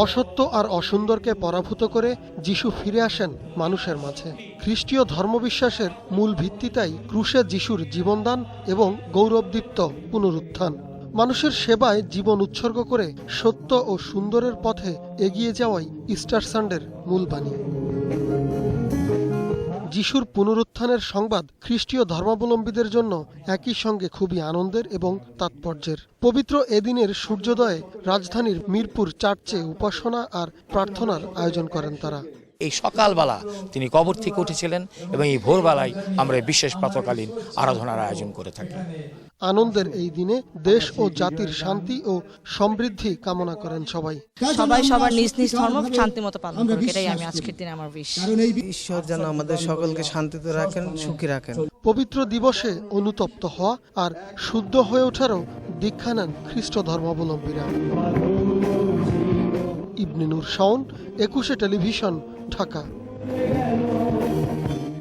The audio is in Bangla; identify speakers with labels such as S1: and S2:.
S1: অসত্য আর অসুন্দরকে পরাভূত করে যিশু ফিরে আসেন মানুষের মাঝে। খ্রিস্টীয় ধর্মবিশ্বাসের মূল ভিত্তিটাই ক্রুশে যিশুর জীবনদান এবং গৌরবদীপ্ত পুনরুত্থান। মানুষের সেবায় জীবন উৎসর্গ করে সত্য ও সুন্দরের পথে এগিয়ে যাওয়াই ইস্টার সানডের মূল বাণী। যিশুর পুনরুত্থানের সংবাদ খ্রিস্টীয় ধর্মাবলম্বীদের জন্য একই সঙ্গে খুবই আনন্দের এবং তাৎপর্যের। পবিত্র এদিনের সূর্যোদয়ে রাজধানীর মিরপুর চার্চে উপাসনা আর প্রার্থনার আয়োজন করেন তারা।
S2: এই সকালবেলা তিনি কবর থেকে উঠেছিলেন এবং এই ভোরবেলায় আমরা বিশেষ প্রাতঃকালীন আরাধনার আয়োজন করে থাকি।
S1: আনন্দের এই দিনে দেশ ও জাতির শান্তি ও সমৃদ্ধি কামনা করেন সবাই।
S3: সবার নিজ নিজ ধর্ম শান্তি মতো পালন করুক, এটাই আমি আজকের দিনে আমার উইশ।
S4: ঈশ্বর যেন আমাদের সকলকে শান্তিতে রাখেন, সুখী রাখেন।
S1: পবিত্র দিবসে অনুতপ্ত হওয়া আর শুদ্ধ হয়ে ওঠারও দীক্ষা নেন খ্রিস্ট ধর্মাবলম্বীরা। ইবনে নূর শাওন, 21 টেলিভিশন, ঢাকা।